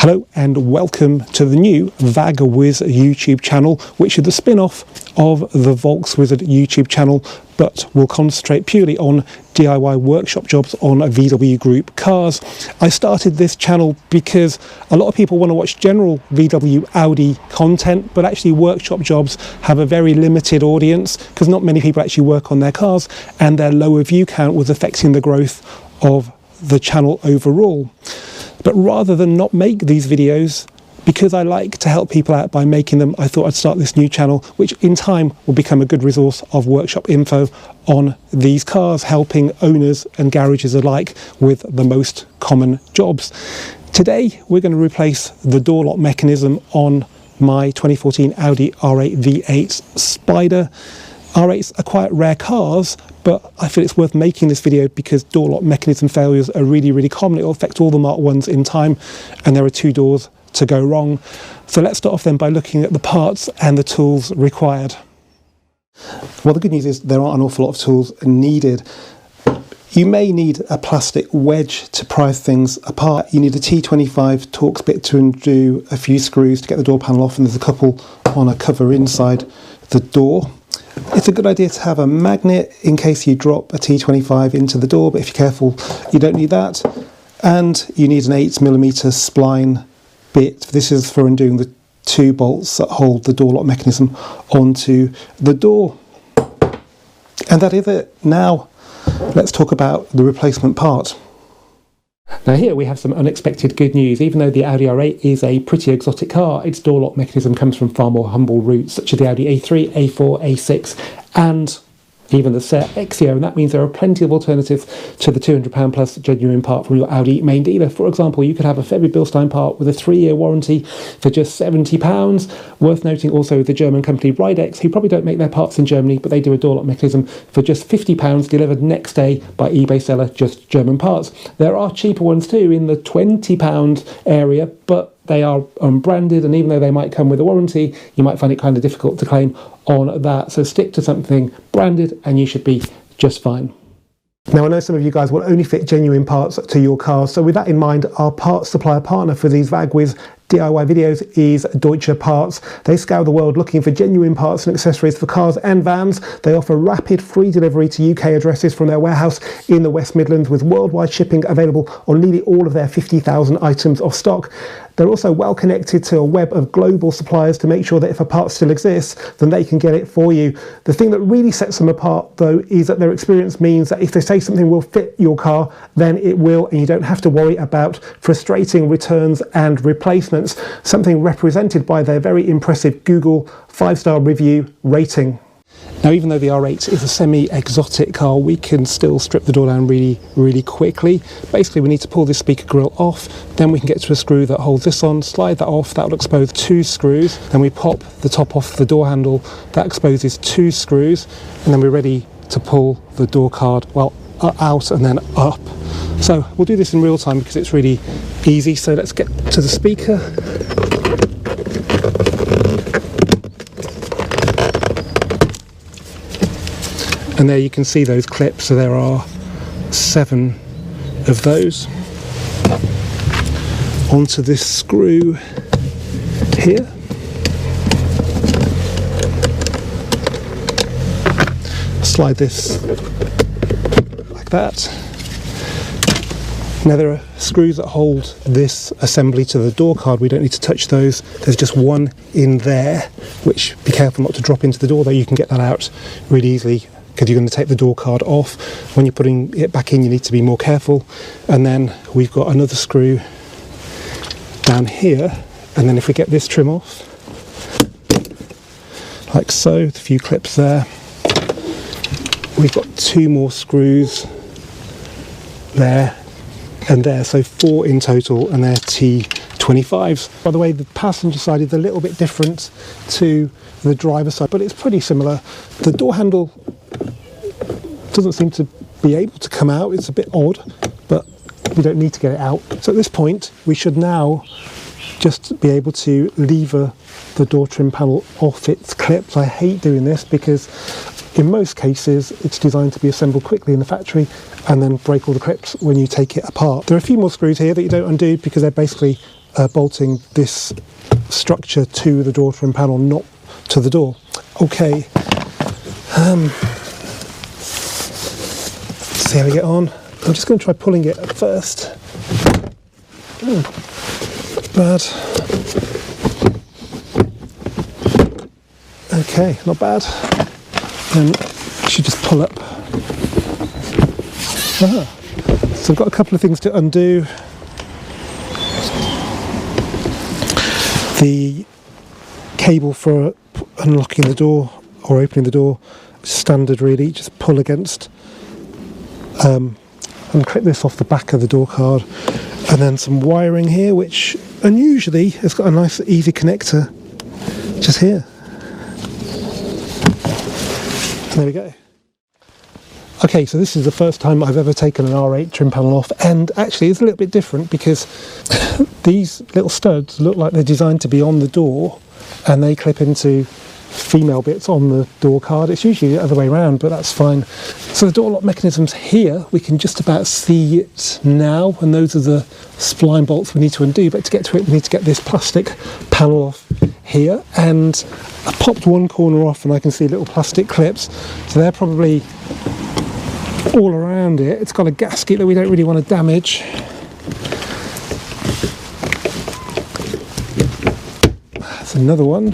Hello and welcome to the new VAGWIZ YouTube channel, which is the spin-off of the Volkswizard YouTube channel, but will concentrate purely on DIY workshop jobs on VW Group cars. I started this channel because a lot of people want to watch general VW Audi content, but actually workshop jobs have a very limited audience because not many people actually work on their cars, and their lower view count was affecting the growth of the channel overall. But rather than not make these videos, because I like to help people out by making them, I thought I'd start this new channel, which in time will become a good resource of workshop info on these cars, helping owners and garages alike with the most common jobs. Today, we're going to replace the door lock mechanism on my 2014 Audi R8 V8 Spider. R8s are quite rare cars, but I feel it's worth making this video because door lock mechanism failures are really common. It will affect all the Mark 1s in time, and there are two doors to go wrong. So let's start off then by looking at the parts and the tools required. Well, the good news is there aren't an awful lot of tools needed. You may need a plastic wedge to pry things apart. You need a T25 Torx bit to undo a few screws to get the door panel off, and there's a couple on a cover inside the door. It's a good idea to have a magnet in case you drop a T25 into the door, but if you're careful, you don't need that. And you need an 8mm spline bit. This is for undoing the two bolts that hold the door lock mechanism onto the door. And that is it. Now, let's talk about the replacement part. Now here we have some unexpected good news. Even though the Audi R8 is a pretty exotic car, its door lock mechanism comes from far more humble roots, such as the Audi A3, A4, A6 and even the SEAT Exio, and that means there are plenty of alternatives to the £200 plus genuine part from your Audi main dealer. For example, you could have a Febby Bilstein part with a 3-year warranty for just £70. Worth noting also the German company Ridex, who probably don't make their parts in Germany, but they do a door lock mechanism for just £50 delivered next day by eBay seller Just German Parts. There are cheaper ones too in the £20 area, but they are unbranded, and even though they might come with a warranty, you might find it kind of difficult to claim on that. So stick to something branded and you should be just fine. Now, I know some of you guys will only fit genuine parts to your cars, so with that in mind, our parts supplier partner for these VAGWIZ DIY videos is Deutsche Parts. They scour the world looking for genuine parts and accessories for cars and vans. They offer rapid free delivery to UK addresses from their warehouse in the West Midlands, with worldwide shipping available on nearly all of their 50,000 items of stock. They're also well connected to a web of global suppliers to make sure that if a part still exists, then they can get it for you. The thing that really sets them apart, though, is that their experience means that if they say something will fit your car, then it will, and you don't have to worry about frustrating returns and replacements, something represented by their very impressive Google 5-star review rating. Now, even though the R8 is a semi-exotic car, we can still strip the door down really quickly. Basically, we need to pull this speaker grille off, then we can get to a screw that holds this on, slide that off, that will expose 2 screws, then we pop the top off the door handle, that exposes 2 screws, and then we're ready to pull the door card, well, out and then up. So we'll do this in real time because it's really easy. So let's get to the speaker. And there you can see those clips, so there are 7 of those. Onto this screw here. Slide this like that. Now there are screws that hold this assembly to the door card. We don't need to touch those. There's just one in there, which be careful not to drop into the door, though you can get that out really easily because you're going to take the door card off. When you're putting it back in, you need to be more careful. And then we've got another screw down here, and then if we get this trim off, like so, a few clips there, we've got 2 more screws there and there, so 4 in total, and they're T25s. By the way, the passenger side is a little bit different to the driver's side, but it's pretty similar. The door handle doesn't seem to be able to come out. It's a bit odd, but we don't need to get it out. So at this point, we should now just be able to lever the door trim panel off its clips. I hate doing this because in most cases it's designed to be assembled quickly in the factory and then break all the clips when you take it apart. There are a few more screws here that you don't undo because they're basically bolting this structure to the door trim panel, not to the door. Okay, see how we get on. I'm just going to try pulling it at first. Bad. Okay, not bad. Then I should just pull up. So I've got a couple of things to undo. The cable for unlocking the door or opening the door, standard really, just pull against, unclip this off the back of the door card, and then some wiring here, which unusually has got a nice easy connector just here. There we go. Okay, so this is the first time I've ever taken an R8 trim panel off, and actually it's a little bit different because these little studs look like they're designed to be on the door and they clip into female bits on the door card. It's usually the other way around, but that's fine. So the door lock mechanism's here. We can just about see it now, and those are the spline bolts we need to undo, but to get to it we need to get this plastic panel off here, and I popped one corner off and I can see little plastic clips, so they're probably all around it. It's got a gasket that we don't really want to damage. That's another one.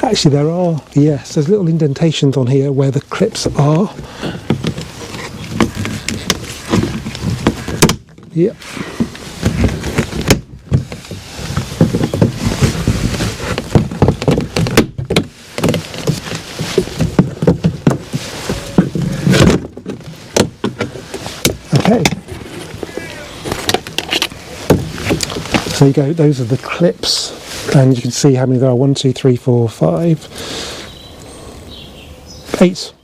Actually there are, yes, there's little indentations on here where the clips are. Yep. Okay, so there you go, those are the clips, and you can see how many there are. 1, 2, 3, 4, 5, 8.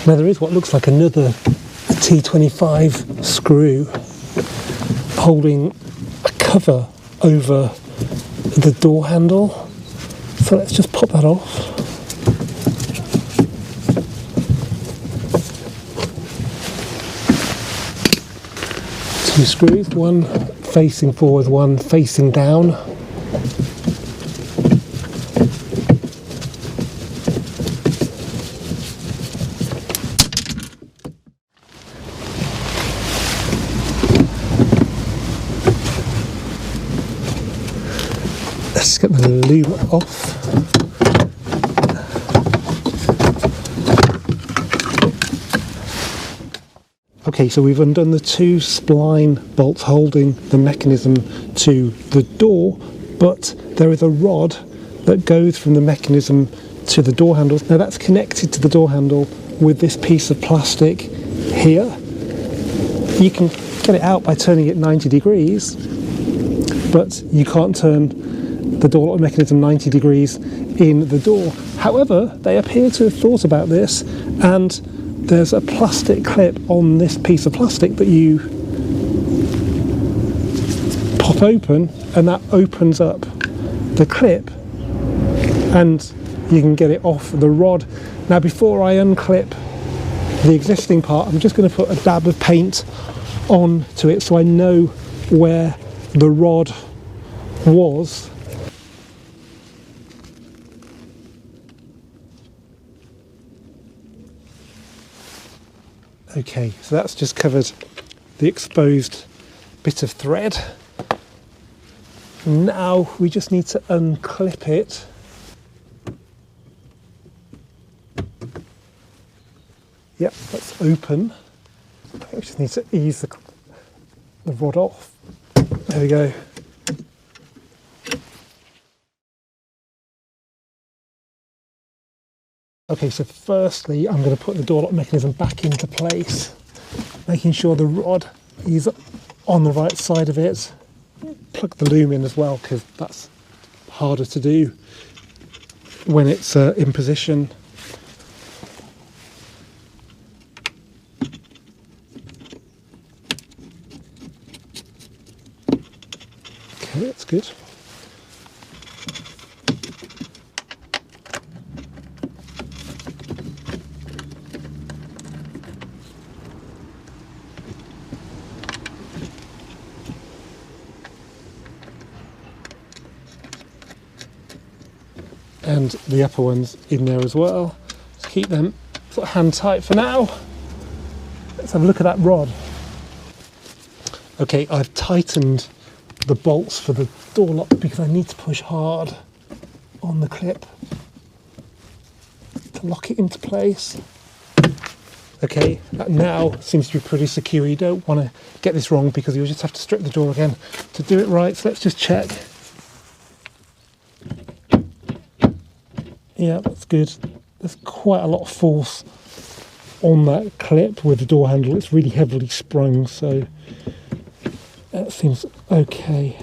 Now there is what looks like another T25 screw holding a cover over the door handle, so let's just pop that off. Two screws, one facing forward, one facing down. Let's get the lube off. Okay, so we've undone the two spline bolts holding the mechanism to the door, but there is a rod that goes from the mechanism to the door handle. Now that's connected to the door handle with this piece of plastic here. You can get it out by turning it 90 degrees, but you can't turn the door lock mechanism 90 degrees in the door. However, they appear to have thought about this, and there's a plastic clip on this piece of plastic that you pop open, and that opens up the clip and you can get it off the rod. Now before I unclip the existing part, I'm just going to put a dab of paint onto it so I know where the rod was. Okay, so that's just covered the exposed bit of thread. Now we just need to unclip it. Yep, that's open. I think we just need to ease the rod off. There we go. Okay, so firstly I'm going to put the door lock mechanism back into place, making sure the rod is on the right side of it. Plug the loom in as well, because that's harder to do when it's in position. Okay, that's good. And the upper ones in there as well. Just keep them sort of hand tight for now. Let's have a look at that rod. Okay, I've tightened the bolts for the door lock because I need to push hard on the clip to lock it into place. Okay, that now seems to be pretty secure. You don't want to get this wrong because you'll just have to strip the door again to do it right. So let's just check. Yeah, that's good. There's quite a lot of force on that clip with the door handle. It's really heavily sprung, so that seems okay.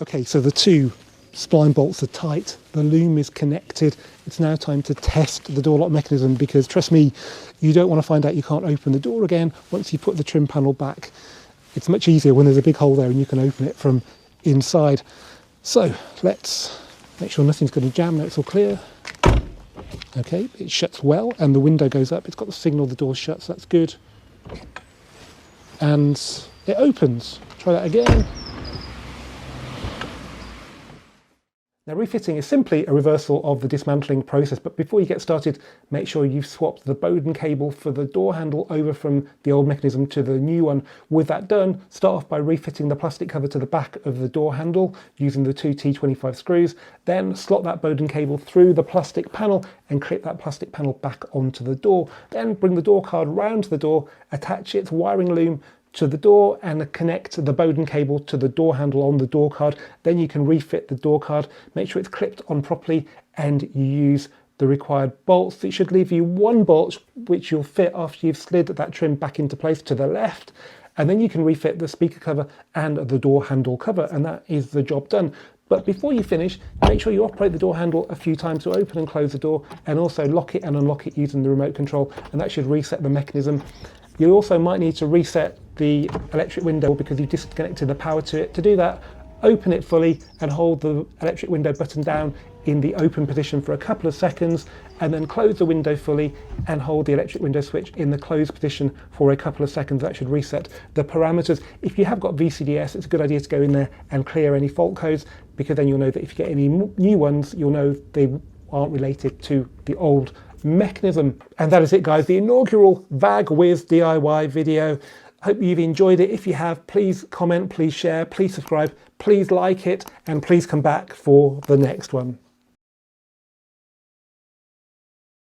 Okay, so the two spline bolts are tight. The loom is connected. It's now time to test the door lock mechanism because, trust me, you don't want to find out you can't open the door again once you put the trim panel back. It's much easier when there's a big hole there and you can open it from inside. So let's make sure nothing's going to jam. Now it's all clear. Okay, it shuts well and the window goes up. It's got the signal the door shuts, so that's good. And it opens. Try that again. Now, refitting is simply a reversal of the dismantling process, but before you get started, make sure you've swapped the Bowden cable for the door handle over from the old mechanism to the new one. With that done, start off by refitting the plastic cover to the back of the door handle using the two T25 screws. Then slot that Bowden cable through the plastic panel and clip that plastic panel back onto the door. Then bring the door card round the door, attach its wiring loom to the door and connect the Bowden cable to the door handle on the door card. Then you can refit the door card, make sure it's clipped on properly, and you use the required bolts. It should leave you one bolt which you'll fit after you've slid that trim back into place to the left, and then you can refit the speaker cover and the door handle cover, and that is the job done. But before you finish, make sure you operate the door handle a few times to open and close the door, and also lock it and unlock it using the remote control, and that should reset the mechanism. You also might need to reset the electric window because you've disconnected the power to it. To do that, open it fully and hold the electric window button down in the open position for a couple of seconds, and then close the window fully and hold the electric window switch in the closed position for a couple of seconds. That should reset the parameters. If you have got VCDS, it's a good idea to go in there and clear any fault codes, because then you'll know that if you get any new ones, you'll know they aren't related to the old mechanism. And that is it, guys, the inaugural VAGWIZ DIY video. Hope you've enjoyed it. If you have, please comment, please share, please subscribe, please like it, and please come back for the next one.